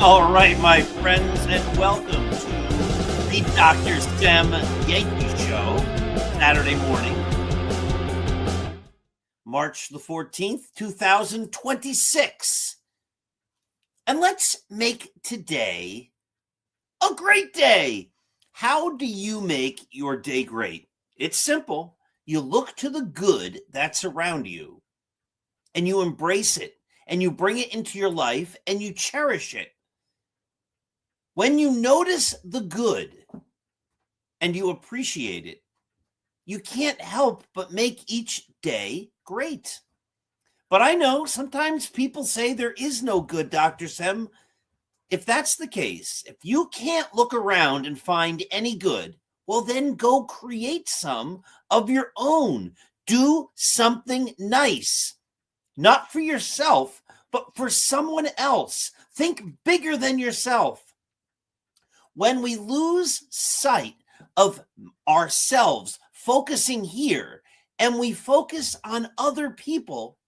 All right, my friends, and welcome to the Dr. Sem Yankees Show, Saturday morning, March the 14th, 2026. And let's make today a great day. How do you make your day great? It's simple. You look to the good that's around you, and you embrace it, and you bring it into your life, and you cherish it. When you notice the good and you appreciate it, you can't help but make each day great. But I know sometimes people say there is no good, Dr. Sem. If that's the case, if you can't look around and find any good, well, then go create some of your own. Do something nice, not for yourself, but for someone else. Think bigger than yourself. When we lose sight of ourselves, focusing here, and we focus on other people,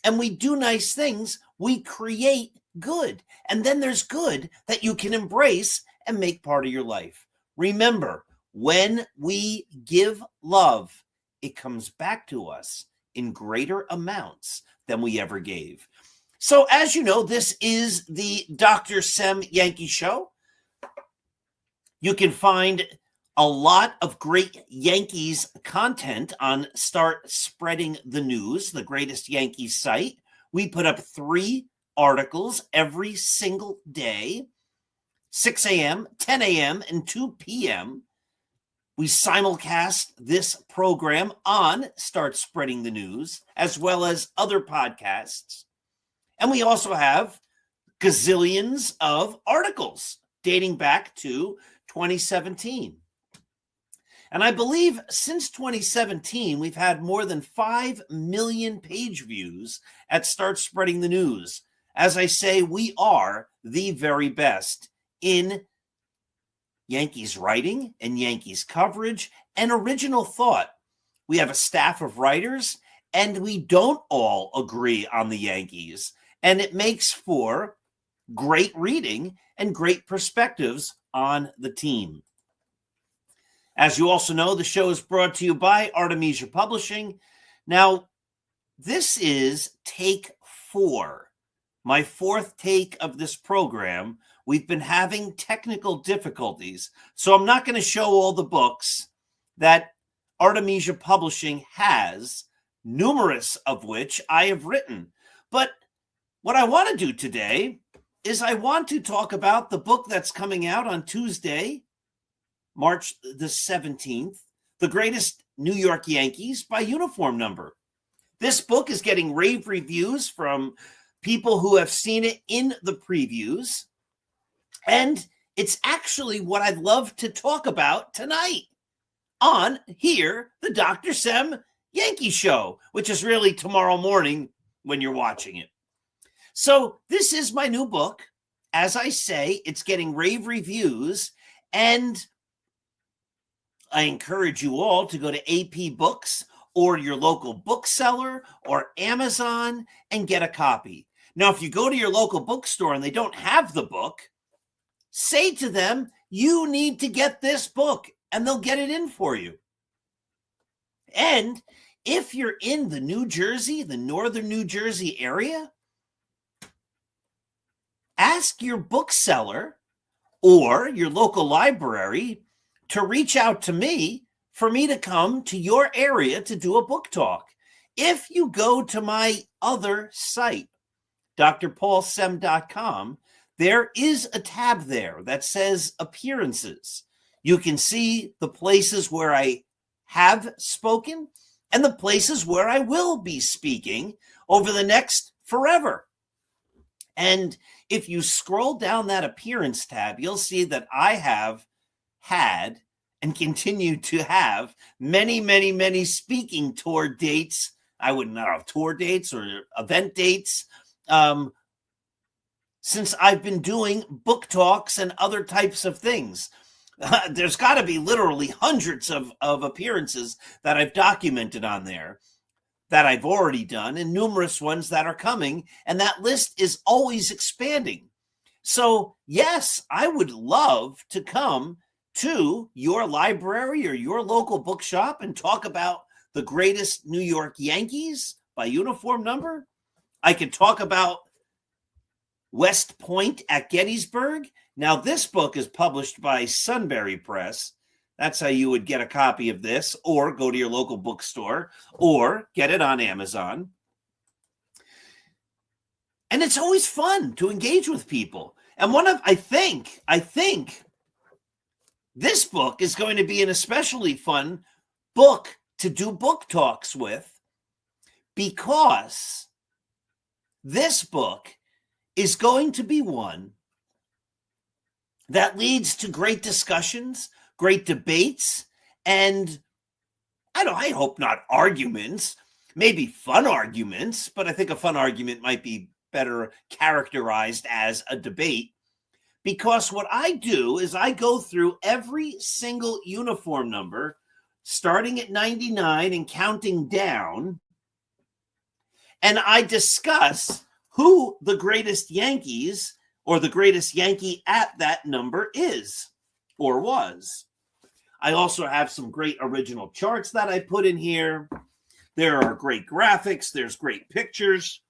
and we do nice things, we create good. And then there's good that you can embrace and make part of your life. Remember, when we give love, it comes back to us in greater amounts than we ever gave. So as you know, this is the Dr. Sem Yankees Show. You can find a lot of great Yankees content on Start Spreading the News, the greatest Yankees site. We put up 3 articles every single day, 6 a.m., 10 a.m., and 2 p.m. We simulcast this program on Start Spreading the News, as well as other podcasts. And we also have gazillions of articles dating back to 2017. And I believe since 2017, we've had more than 5 million page views at Start Spreading the News. As I say, we are the very best in Yankees writing and Yankees coverage and original thought. We have a staff of writers, and we don't all agree on the Yankees. And it makes for great reading and great perspectives on the team. As you also know, the show is brought to you by Artemisia Publishing. Now, this is take 4, my 4th take of this program. We've been having technical difficulties, so I'm not going to show all the books that Artemisia Publishing has, numerous of which I have written. But what I want to do today is I want to talk about the book that's coming out on Tuesday, March the 17th, The Greatest New York Yankees by Uniform Number. This book is getting rave reviews from people who have seen it in the previews. And it's actually what I'd love to talk about tonight on here, the Dr. Sem Yankees Show, which is really tomorrow morning when you're watching it. So this is my new book. As I say, it's getting rave reviews, and I encourage you all to go to AP Books or your local bookseller or Amazon and get a copy. Now, if you go to your local bookstore and they don't have the book, say to them, you need to get this book, and they'll get it in for you. And if you're in the northern New Jersey area, ask your bookseller or your local library to reach out to me for me to come to your area to do a book talk. If you go to my other site, drpaulsem.com, there is a tab there that says appearances. You can see the places where I have spoken and the places where I will be speaking over the next forever. And if you scroll down that appearance tab, you'll see that I have had and continue to have many, many, many speaking tour dates. I wouldn't know, tour dates or event dates, since I've been doing book talks and other types of things. There's got to be literally hundreds of appearances that I've documented on there that I've already done, and numerous ones that are coming, and that list is always expanding. So yes, I would love to come to your library or your local bookshop and talk about the greatest New York Yankees by uniform number. I could talk about West Point at Gettysburg. Now, this book is published by Sunbury Press. That's how you would get a copy of this, or go to your local bookstore, or get it on Amazon. And it's always fun to engage with people. And I think this book is going to be an especially fun book to do book talks with, because this book is going to be one that leads to great discussions, great debates, and I hope not arguments, maybe fun arguments, but I think a fun argument might be better characterized as a debate, because what I do is I go through every single uniform number, starting at 99 and counting down, and I discuss who the greatest Yankees or the greatest Yankee at that number is or was. I also have some great original charts that I put in here. There are great graphics. There's great pictures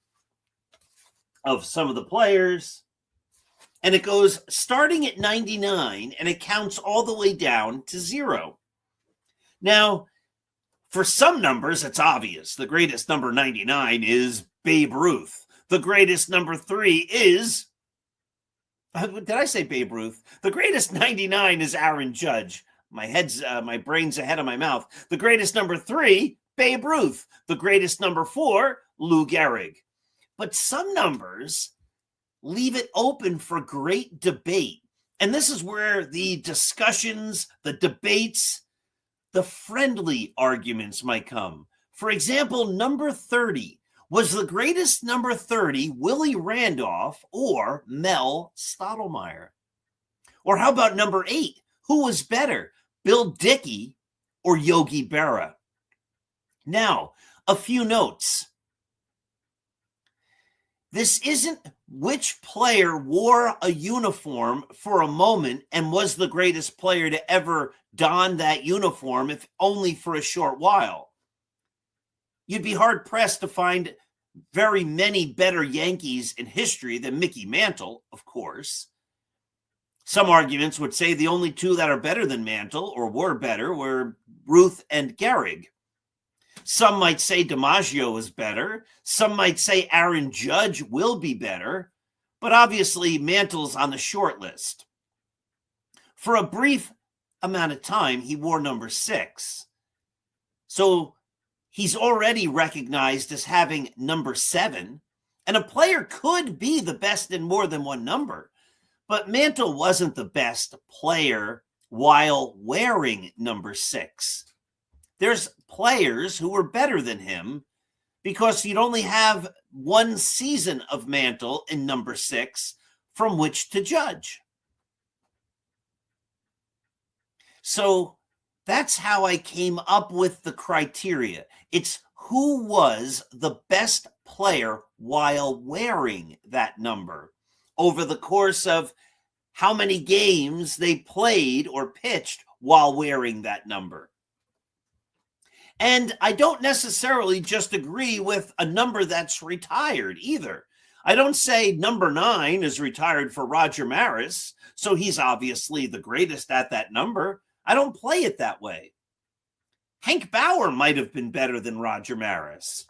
of some of the players. And it goes starting at 99, and it counts all the way down to 0. Now, for some numbers, it's obvious. The greatest number 99 is Babe Ruth. The greatest number 3 is, did I say Babe Ruth? The greatest 99 is Aaron Judge. My brain's ahead of my mouth. The greatest number 3, Babe Ruth. The greatest number 4, Lou Gehrig. But some numbers leave it open for great debate. And this is where the discussions, the debates, the friendly arguments might come. For example, number 30. Was the greatest number 30 Willie Randolph or Mel Stottlemyre? Or how about number 8? Who was better, Bill Dickey or Yogi Berra? Now, a few notes. This isn't which player wore a uniform for a moment and was the greatest player to ever don that uniform, if only for a short while. You'd be hard-pressed to find very many better Yankees in history than Mickey Mantle, of course. Some arguments would say the only two that are better than Mantle, or were better, were Ruth and Gehrig. Some might say DiMaggio is better. Some might say Aaron Judge will be better. But obviously, Mantle's on the short list. For a brief amount of time, he wore number 6. So he's already recognized as having number 7. And a player could be the best in more than one number, but Mantle wasn't the best player while wearing number 6. There's players who were better than him because you'd only have one season of Mantle in number 6 from which to judge. So that's how I came up with the criteria. It's who was the best player while wearing that number over the course of how many games they played or pitched while wearing that number. And I don't necessarily just agree with a number that's retired either. I don't say number 9 is retired for Roger Maris, so he's obviously the greatest at that number. I don't play it that way. Hank Bauer might have been better than Roger Maris.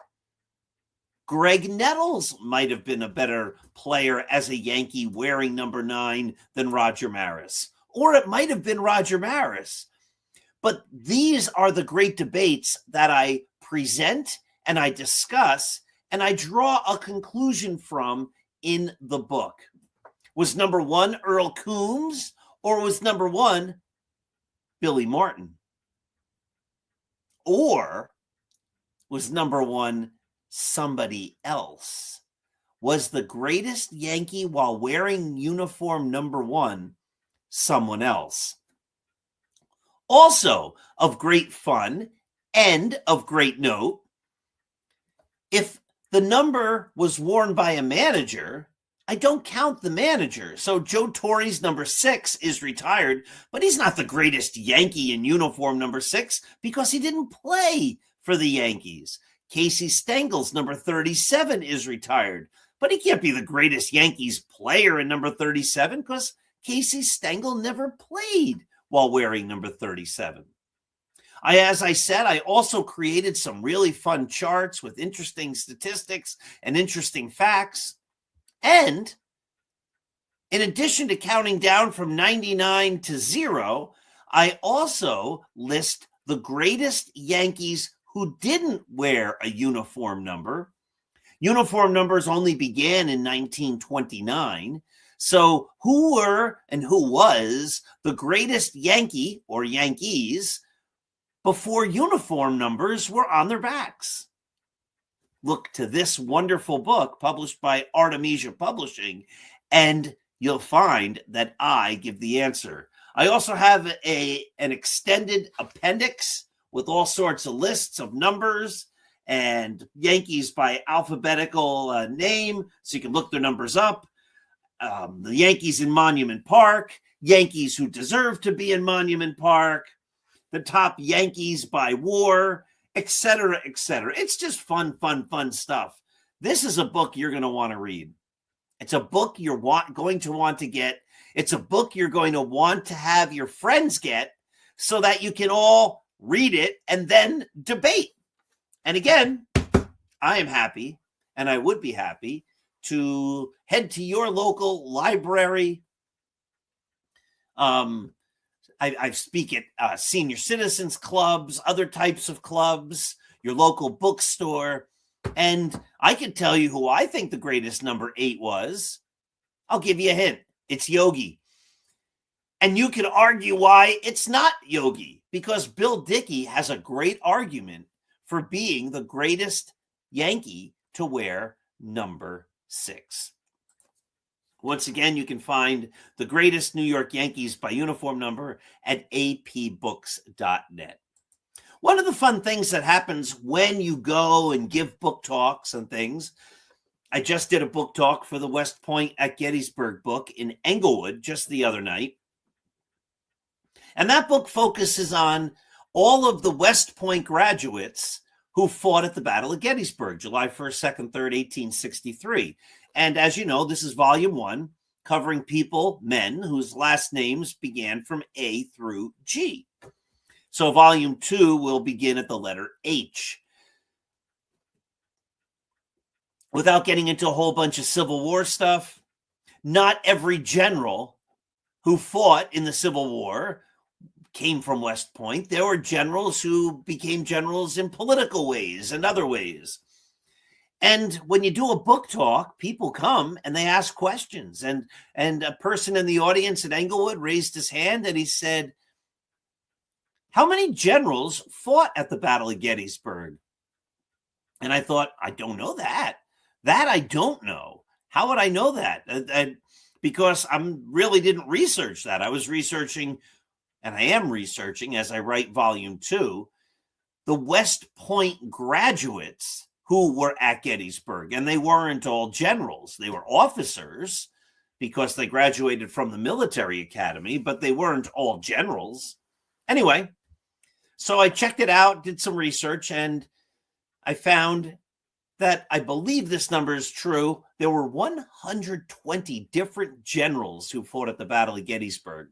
Greg Nettles might have been a better player as a Yankee wearing number 9 than Roger Maris. Or it might have been Roger Maris. But these are the great debates that I present and I discuss and I draw a conclusion from in the book. Was number 1 Earl Coombs or was number 1 Billy Martin? Or was number 1 somebody else? Was the greatest Yankee while wearing uniform number 1 someone else? Also of great fun and of great note, if the number was worn by a manager, I don't count the manager. So Joe Torre's number 6 is retired, but he's not the greatest Yankee in uniform number 6 because he didn't play for the Yankees. Casey Stengel's number 37 is retired, but he can't be the greatest Yankees player in number 37 because Casey Stengel never played while wearing number 37. As I said, I also created some really fun charts with interesting statistics and interesting facts. And in addition to counting down from 99 to 0, I also list the greatest Yankees who didn't wear a uniform number. Uniform numbers only began in 1929. So who were and who was the greatest Yankee or Yankees before uniform numbers were on their backs? Look to this wonderful book published by Artemisia Publishing, and you'll find that I give the answer. I also have an extended appendix with all sorts of lists of numbers and Yankees by alphabetical name, so you can look their numbers up. The Yankees in Monument Park, Yankees who deserve to be in Monument Park, the top Yankees by WAR, etc., etc. It's just fun stuff. This is a book you're going to want to read. It's a book you're going to want to get. It's a book you're going to want to have your friends get so that you can all read it and then debate. And again, I am happy, and I would be happy to head to your local library. I speak at senior citizens clubs, other types of clubs, your local bookstore, and I can tell you who I think the greatest number 8 was. I'll give you a hint. It's Yogi. And you can argue why it's not Yogi, because Bill Dickey has a great argument for being the greatest Yankee to wear number 6. Once again, you can find the greatest New York Yankees by uniform number at apbooks.net. One of the fun things that happens when you go and give book talks and things, I just did a book talk for the West Point at Gettysburg book in Englewood just the other night. And that book focuses on all of the West Point graduates who fought at the Battle of Gettysburg, July 1st, 2nd, 3rd, 1863. And as you know, this is volume 1, covering people, men, whose last names began from A through G. So volume 2 will begin at the letter H. Without getting into a whole bunch of Civil War stuff, not every general who fought in the Civil War came from West Point. There were generals who became generals in political ways and other ways. And when you do a book talk, people come and they ask questions. And a person in the audience at Englewood raised his hand and he said, "How many generals fought at the Battle of Gettysburg?" And I thought, I don't know that. That I don't know. How would I know that? Because I really didn't research that. I was researching, and I am researching as I write volume 2, the West Point graduates who were at Gettysburg. And they weren't all generals. They were officers because they graduated from the military academy, but they weren't all generals. Anyway, so I checked it out, did some research, and I found that I believe this number is true. There were 120 different generals who fought at the Battle of Gettysburg.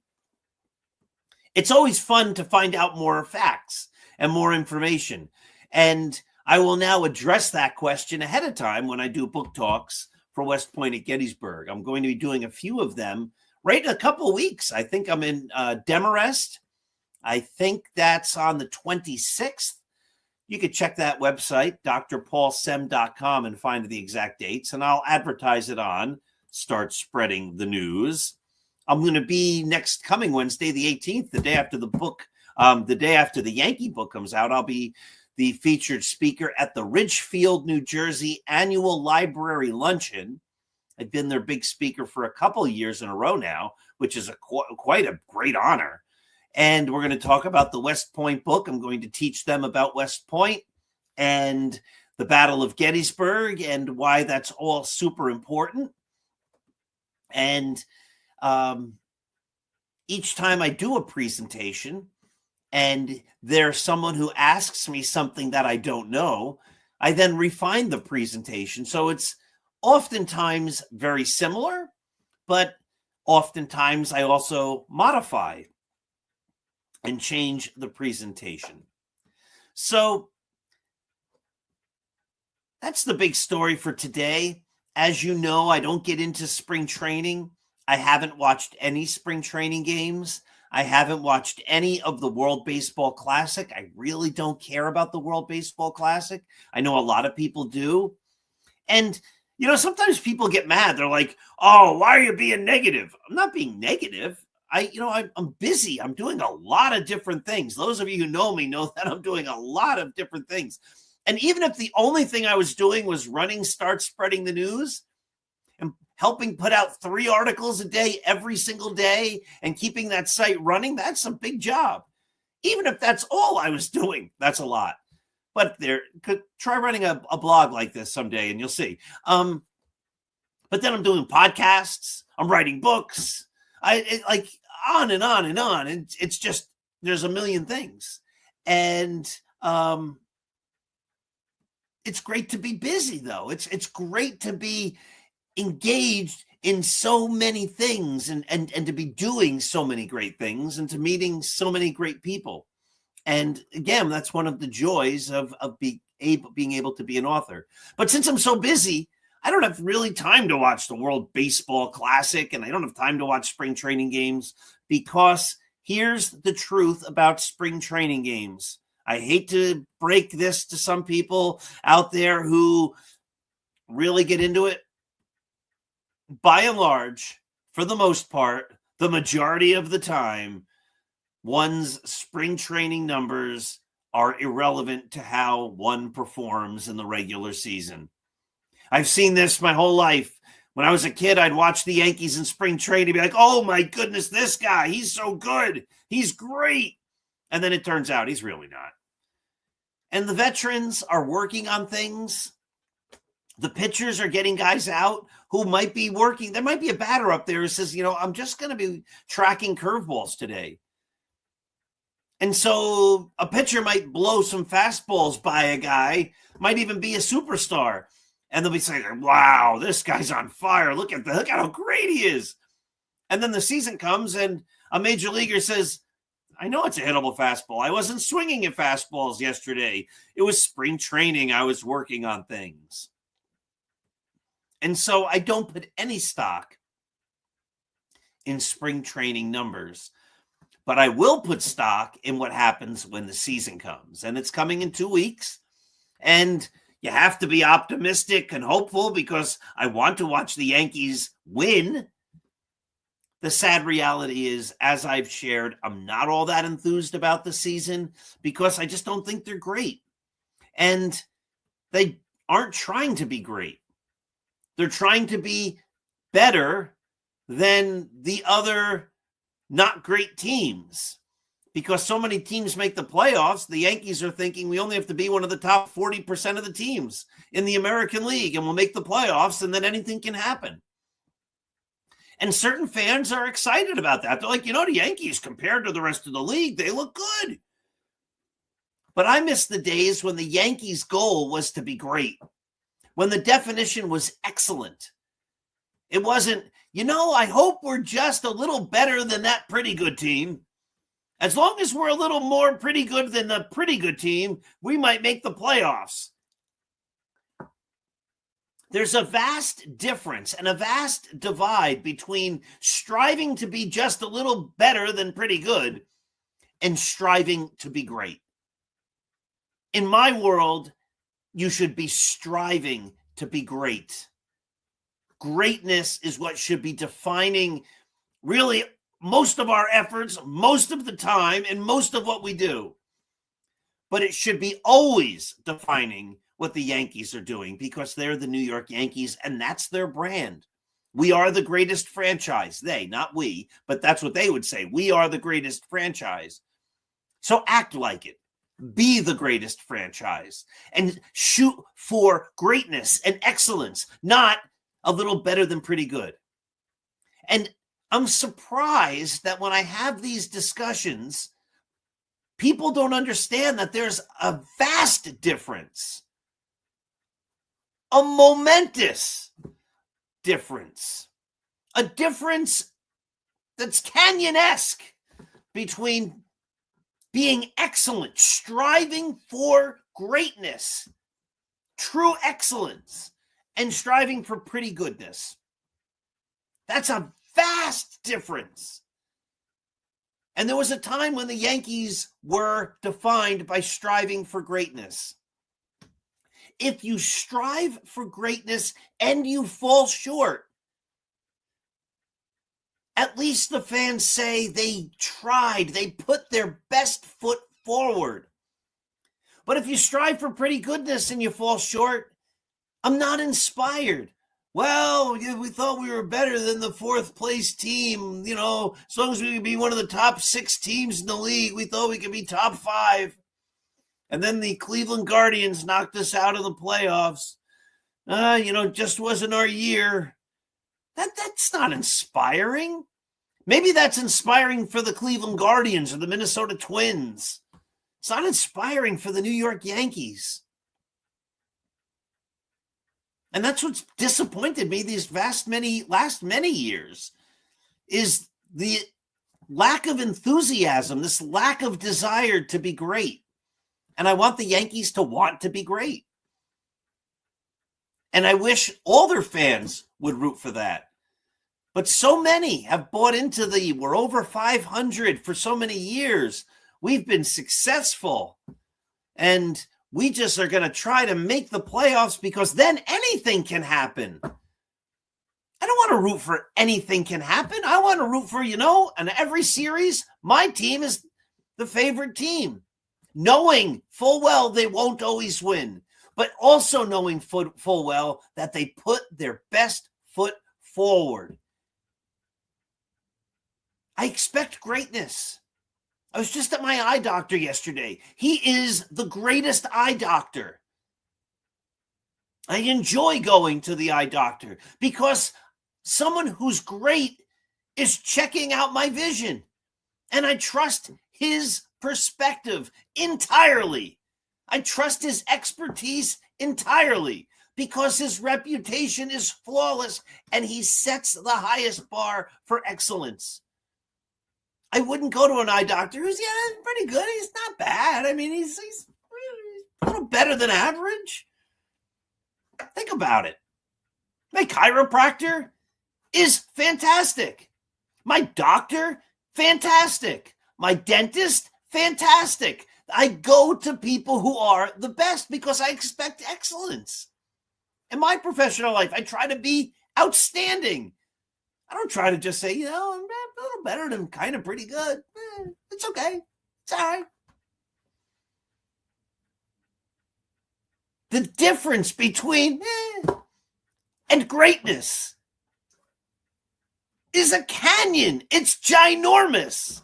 It's always fun to find out more facts and more information. And I will now address that question ahead of time when I do book talks for West Point at Gettysburg. I'm going to be doing a few of them right in a couple of weeks. I think I'm in Demarest. I think that's on the 26th. You could check that website, drpaulsem.com, and find the exact dates, and I'll advertise it on Start Spreading the News. I'm going to be next coming Wednesday, the 18th, the day after the book, the day after the Yankee book comes out. I'll be the featured speaker at the Ridgefield, New Jersey annual library luncheon. I've been their big speaker for a couple of years in a row now, which is quite a great honor. And we're going to talk about the West Point book. I'm going to teach them about West Point and the Battle of Gettysburg and why that's all super important. And each time I do a presentation and there's someone who asks me something that I don't know, I then refine the presentation. So it's oftentimes very similar, but oftentimes I also modify and change the presentation. So that's the big story for today. As you know, I don't get into spring training. I haven't watched any spring training games. I haven't watched any of the World Baseball Classic. I really don't care about the World Baseball Classic. I know a lot of people do. And, you know, sometimes people get mad. They're like, "Oh, why are you being negative?" I'm not being negative. I'm busy. I'm doing a lot of different things. Those of you who know me know that I'm doing a lot of different things. And even if the only thing I was doing was running Start Spreading the News and helping put out 3 articles a day every single day and keeping that site running, that's a big job. Even if that's all I was doing, that's a lot. But try running a blog like this someday and you'll see. But then I'm doing podcasts. I'm writing books. Like on and on and on. And it's just, there's a million things. And it's great to be busy, though. It's great to be engaged in so many things and to be doing so many great things and to meeting so many great people. And again, that's one of the joys of being able to be an author. But since I'm so busy, I don't have really time to watch the World Baseball Classic, and I don't have time to watch spring training games, because here's the truth about spring training games. I hate to break this to some people out there who really get into it. By and large, for the most part, the majority of the time, one's spring training numbers are irrelevant to how one performs in the regular season. I've seen this my whole life. When I was a kid, I'd watch the Yankees in spring training, be like, "Oh my goodness, this guy, he's so good. He's great." And then it turns out he's really not. And the veterans are working on things. The pitchers are getting guys out who might be working. There might be a batter up there who says, "I'm just going to be tracking curveballs today." And so a pitcher might blow some fastballs by a guy, might even be a superstar. And they'll be saying, "Wow, this guy's on fire. Look at how great he is." And then the season comes and a major leaguer says, "I know it's a hittable fastball. I wasn't swinging at fastballs yesterday. It was spring training. I was working on things." And so I don't put any stock in spring training numbers, but I will put stock in what happens when the season comes. And it's coming in 2 weeks. And You have to be optimistic and hopeful because I want to watch the Yankees win. The sad reality is, as I've shared, I'm not all that enthused about the season because I just don't think they're great. And they aren't trying to be great. They're trying to be better than the other not great teams. Because so many teams make the playoffs, the Yankees are thinking we only have to be one of the top 40% of the teams in the American League and we'll make the playoffs and then anything can happen. And certain fans are excited about that. They're like, the Yankees compared to the rest of the league, they look good. But I miss the days when the Yankees' goal was to be great, when the definition was excellent. It wasn't, I hope we're just a little better than that pretty good team. As long as we're a little more pretty good than the pretty good team, we might make the playoffs. There's a vast difference and a vast divide between striving to be just a little better than pretty good and striving to be great. In my world, you should be striving to be great. Greatness is what should be defining really most of our efforts, most of the time, and most of what we do. But it should be always defining what the Yankees are doing because they're the New York Yankees and that's their brand. We are the greatest franchise. They, not we, but that's what they would say. We are the greatest franchise. So act like it. Be the greatest franchise and shoot for greatness and excellence, not a little better than pretty good. And I'm surprised that when I have these discussions, people don't understand that there's a vast difference, a momentous difference, a difference that's Canyon-esque between being excellent, striving for greatness, true excellence, and striving for pretty goodness. That's a vast difference. And there was a time when the Yankees were defined by striving for greatness. If you strive for greatness and you fall short, at least the fans say they tried, they put their best foot forward. But if you strive for pretty goodness and you fall short, I'm not inspired. Well, we thought we were better than the fourth place team. As long as we could be one of the top 6 teams in the league, we thought we could be top 5. And then the Cleveland Guardians knocked us out of the playoffs. Just wasn't our year. That's not inspiring. Maybe that's inspiring for the Cleveland Guardians or the Minnesota Twins. It's not inspiring for the New York Yankees. And that's what's disappointed me these last many years is the lack of enthusiasm, this lack of desire to be great. And I want the Yankees to want to be great. And I wish all their fans would root for that. But so many have bought into we're over 500 for so many years. We've been successful. And we just are going to try to make the playoffs because then anything can happen. I don't want to root for anything can happen. I want to root for, in every series, my team is the favorite team. Knowing full well they won't always win, but also knowing full well that they put their best foot forward. I expect greatness. I was just at my eye doctor yesterday. He is the greatest eye doctor. I enjoy going to the eye doctor because someone who's great is checking out my vision. And I trust his perspective entirely. I trust his expertise entirely because his reputation is flawless and he sets the highest bar for excellence. I wouldn't go to an eye doctor who's pretty good. He's not bad. I mean, he's a little better than average. Think about it. My chiropractor is fantastic. My doctor, fantastic. My dentist, fantastic. I go to people who are the best because I expect excellence. In my professional life, I try to be outstanding. I don't try to just say, I'm a little better than kind of pretty good. It's okay. It's all right. The difference between and greatness is a canyon. It's ginormous.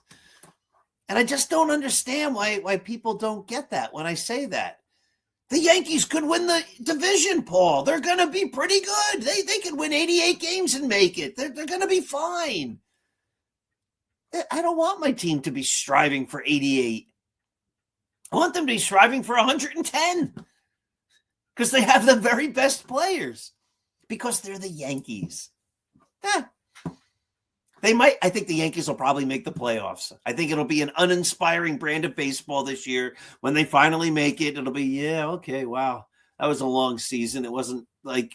And I just don't understand why people don't get that when I say that. The Yankees could win the division, Paul. They're going to be pretty good. They could win 88 games and make it. They're going to be fine. I don't want my team to be striving for 88. I want them to be striving for 110 because they have the very best players because they're the Yankees. I think the Yankees will probably make the playoffs. I think it'll be an uninspiring brand of baseball this year. When they finally make it, it'll be, okay, wow. That was a long season. It wasn't like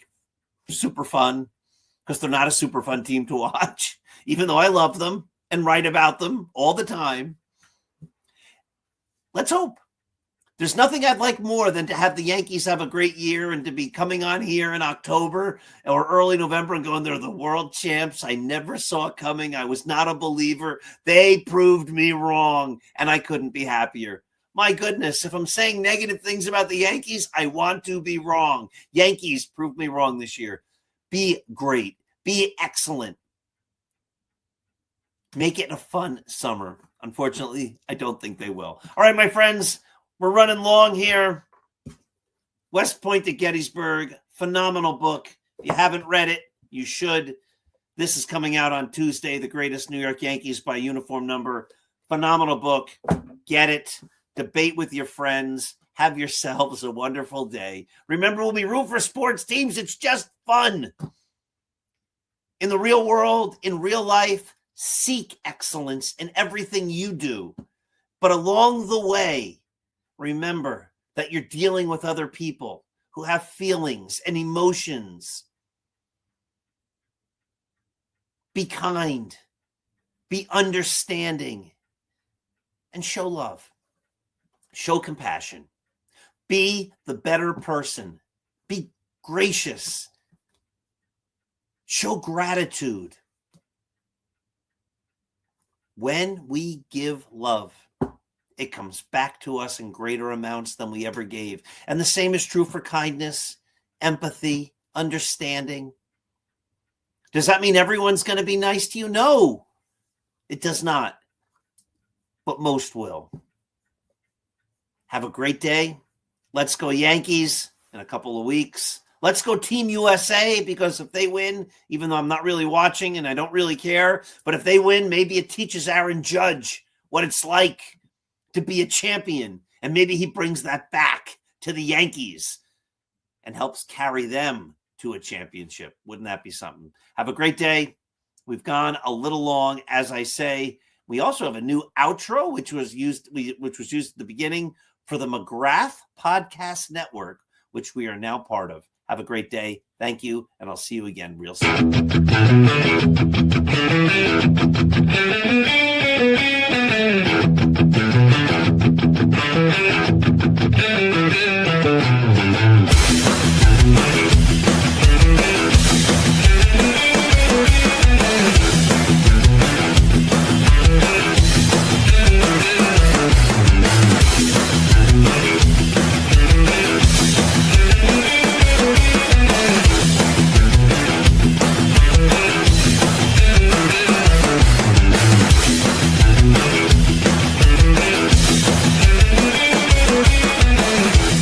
super fun because they're not a super fun team to watch, even though I love them and write about them all the time. Let's hope. There's nothing I'd like more than to have the Yankees have a great year and to be coming on here in October or early November and going, they're the world champs. I never saw it coming. I was not a believer. They proved me wrong, and I couldn't be happier. My goodness, if I'm saying negative things about the Yankees, I want to be wrong. Yankees proved me wrong this year. Be great. Be excellent. Make it a fun summer. Unfortunately, I don't think they will. All right, my friends. We're running long here. West Point to Gettysburg. Phenomenal book. If you haven't read it, you should. This is coming out on Tuesday, The Greatest New York Yankees by Uniform Number. Phenomenal book. Get it. Debate with your friends. Have yourselves a wonderful day. Remember, when we root for sports teams, it's just fun. In the real world, in real life, seek excellence in everything you do. But along the way, remember that you're dealing with other people who have feelings and emotions. Be kind, be understanding, and show love. Show compassion. Be the better person. Be gracious. Show gratitude. When we give love, it comes back to us in greater amounts than we ever gave. And the same is true for kindness, empathy, understanding. Does that mean everyone's going to be nice to you? No, it does not. But most will. Have a great day. Let's go Yankees in a couple of weeks. Let's go Team USA, because if they win, even though I'm not really watching and I don't really care, but if they win, maybe it teaches Aaron Judge what it's like to be a champion. And maybe he brings that back to the Yankees and helps carry them to a championship. Wouldn't that be something? Have a great day. We've gone a little long, as I say. We also have a new outro, which was used at the beginning for the McGrath Podcast Network, which we are now part of. Have a great day. Thank you, and I'll see you again real soon.